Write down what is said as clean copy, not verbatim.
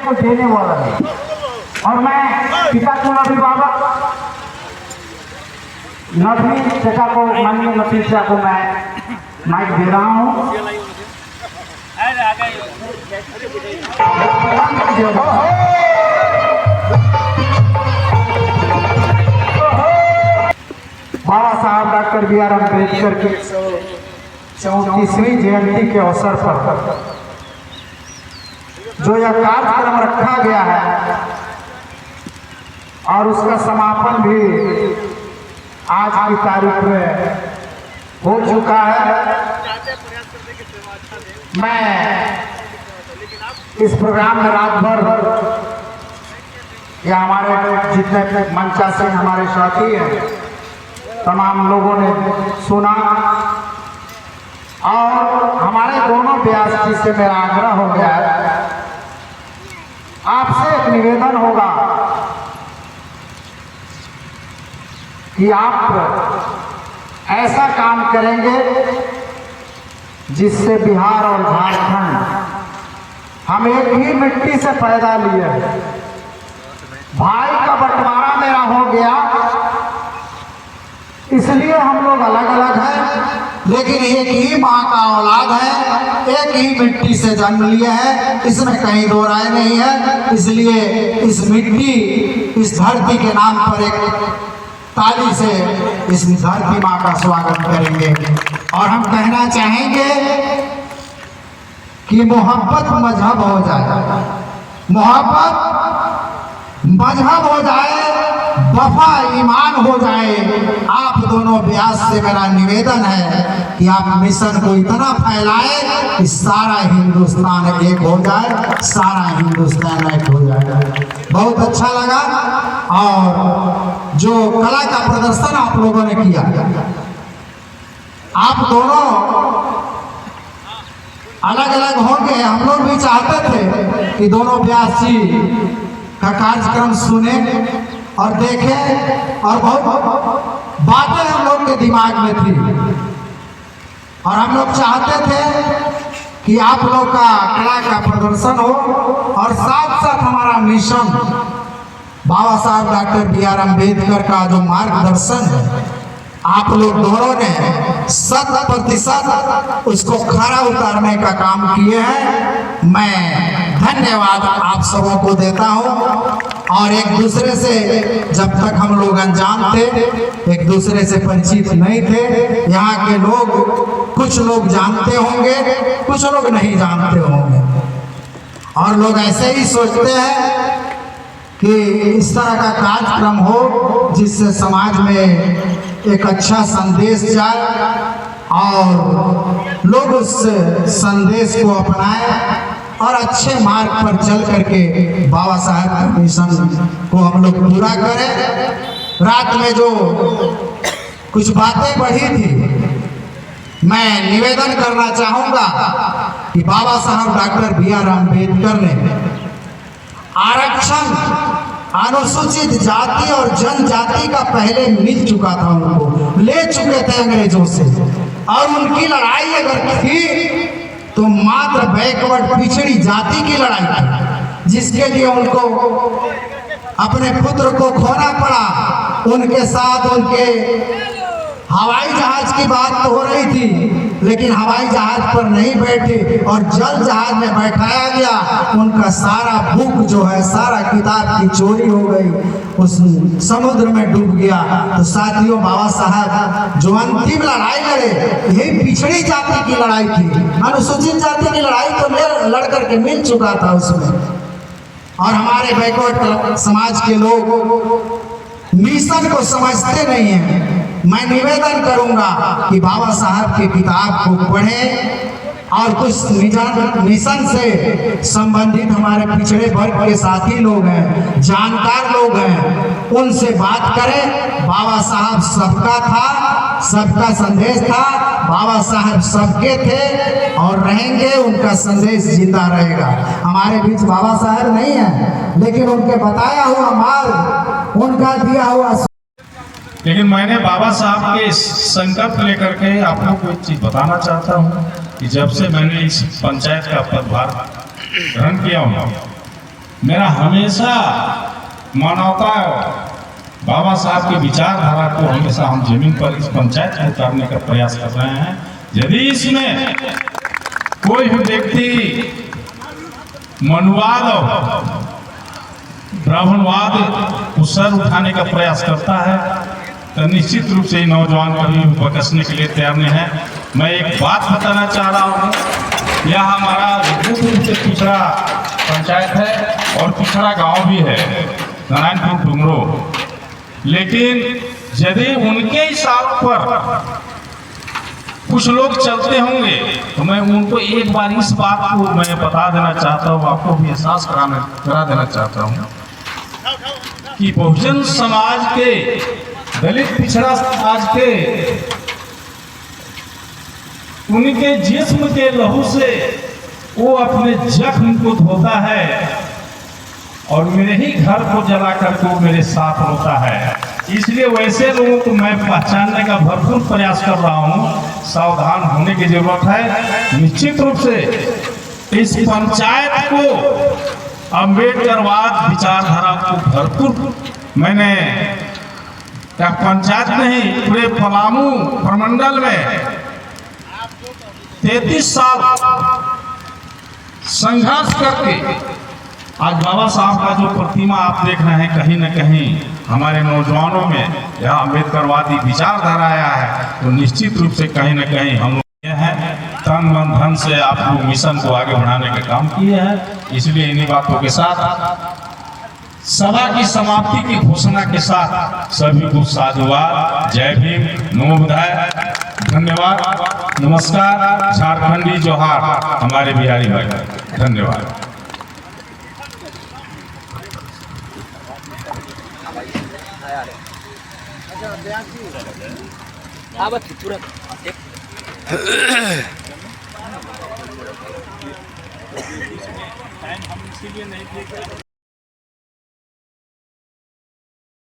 को देने वाला नहीं। और मैं पिता को अभिभावक नथी चचा को, माननीय नथी चचा को मैं माइक दे रहा हूँ। बाबा साहब डॉक्टर बी.आर. अम्बेडकर की 34वीं जयंती के अवसर पर जो यह कार्यक्रम रखा गया है और उसका समापन भी आज की तारीख में हो चुका है। मैं इस प्रोग्राम में रात भर या हमारे जितने मंचासीन हमारे साथी हैं तमाम लोगों ने सुना और हमारे दोनों व्यास जी से मेरा आग्रह हो गया है, आपसे एक निवेदन होगा कि आप ऐसा काम करेंगे जिससे बिहार और झारखंड हम एक ही मिट्टी से पैदा लिए हैं। भाई का बंटवारा मेरा हो गया इसलिए हम लोग अलग अलग हैं, लेकिन एक ही माँ का औलाद है, एक ही मिट्टी से जन्म लिए हैं, इसमें कहीं दो राय नहीं है। इसलिए इस मिट्टी, इस धरती के नाम पर एक ताली से इस धरती माँ का स्वागत करेंगे। और हम कहना चाहेंगे कि मोहब्बत मजहब हो जाए, मोहब्बत मजहब हो जाए, वफा ईमान हो जाए। आप दोनों व्यास से मेरा निवेदन है कि आप मिशन को इतना फैलाएं कि सारा हिंदुस्तान एक हो जाए, सारा हिंदुस्तान एक हो जाए। बहुत अच्छा लगा और जो कला का प्रदर्शन आप लोगों ने किया, आप दोनों अलग अलग होंगे। हम लोग भी चाहते थे कि दोनों व्यास जी का कार्यक्रम सुने और देखें और बहुत बातें हम लोग के दिमाग में थी और हम लोग चाहते थे कि आप लोग का कला का प्रदर्शन हो और साथ साथ हमारा मिशन बाबा साहब डॉक्टर बी.आर. अम्बेडकर का जो मार्गदर्शन है, आप लोग दोनों ने 100% उसको खरा उतारने का काम किए हैं। मैं धन्यवाद आप सबों को देता हूं। और एक दूसरे से जब तक हम लोग अनजान थे, एक दूसरे से परिचित नहीं थे, यहाँ के लोग कुछ लोग जानते होंगे, कुछ लोग नहीं जानते होंगे और लोग ऐसे ही सोचते हैं कि इस तरह का कार्यक्रम हो जिससे समाज में एक अच्छा संदेश जाए और लोग उस संदेश को अपनाएं और अच्छे मार्ग पर चल करके बाबा साहब के मिशन को हम लोग पूरा करें। रात में जो कुछ बातें बढ़ी थी, मैं निवेदन करना चाहूँगा कि बाबा साहब डॉक्टर बी.आर. अम्बेडकर ने आरक्षण अनुसूचित जाति और जनजाति का पहले मिल चुका था, उनको ले चुके थे अंग्रेजों से और उनकी लड़ाई अगर थी तो मात्र बैकवर्ड पिछड़ी जाति की लड़ाई थी, जिसके लिए उनको अपने पुत्र को खोना पड़ा। उनके साथ उनके हवाई जहाज की बात तो हो रही थी, लेकिन हवाई जहाज पर नहीं बैठे और जल जहाज में बैठाया गया। उनका सारा बुक जो है, सारा किताब की चोरी हो गई, उस समुद्र में डूब गया। तो साथियों, बाबा साहब जो अंतिम लड़ाई लड़े, यही पिछड़ी जाति की लड़ाई थी। अनुसूचित जाति की लड़ाई तो लड़ करके मिल चुका था उसमें। और हमारे बैकवर्ड समाज के लोग मिशन को समझते नहीं हैं। मैं निवेदन करूंगा कि बाबा साहब की किताब को पढ़ें और कुछ मिशन से संबंधित हमारे पिछड़े वर्ग के साथी लोग हैं, जानकार लोग हैं, उनसे बात करें। बाबा साहब सबका था, सबका संदेश था, बाबा साहब सबके थे और रहेंगे, उनका संदेश जिंदा रहेगा। हमारे बीच बाबा साहब नहीं है, लेकिन उनके बताया हुआ मार्ग, उनका दिया हुआ। लेकिन मैंने बाबा साहब के संकल्प लेकर के आप लोग को एक चीज बताना चाहता हूँ कि जब से मैंने इस पंचायत का पदभार ग्रहण किया हूँ, मेरा हमेशा मानवता बाबा साहब की विचारधारा को हमेशा हम जमीन पर इस पंचायत में उतारने का प्रयास कर रहे हैं। यदि इसमें कोई भी व्यक्ति मनुवाद और ब्राह्मणवाद को सर उठाने का प्रयास करता है तो निश्चित रूप से नौजवान कभी बकसने के लिए तैयार नहीं है। मैं एक बात बताना चाह रहा हूँ, यह हमारा रूप से पिछड़ा पंचायत है और पिछड़ा गांव भी है, नारायणपुर डुमरो। लेकिन यदि उनके हिसाब पर कुछ लोग चलते होंगे तो मैं उनको एक बार इस बात को मैं बता देना चाहता हूँ, आपको भी एहसास करा देना चाहता हूँ कि बहुजन समाज के, दलित पिछड़ा समाज के, उनके जिस्म के लहू से वो अपने जख्म को धोता है और मेरे ही घर को जला करके वो मेरे साथ होता है। इसलिए वैसे लोगों को मैं पहचानने का भरपूर प्रयास कर रहा हूँ। सावधान होने की जरूरत है। निश्चित रूप से इस पंचायत को अम्बेडकरवाद विचारधारा को भरपूर मैंने पंचायत नहीं पूरे पलामू प्रमंडल में 33 साल संघर्ष करके आज बाबा साहब का जो प्रतिमा आप देख रहे हैं, कहीं न कहीं हमारे नौजवानों में यह अम्बेडकरवादी विचारधारा आया है। तो निश्चित रूप से कहीं न कहीं हम लोग ये हैं तन मन धन से आप लोग मिशन को आगे बढ़ाने का काम किए हैं। इसलिए इन्हीं बातों के साथ सभा की समाप्ति की घोषणा के साथ सभी को साधुवाद, जय भीम, नमो बुद्धाय, धन्यवाद, नमस्कार, झारखंडी जोहार हमारे बिहारी भाई, धन्यवाद।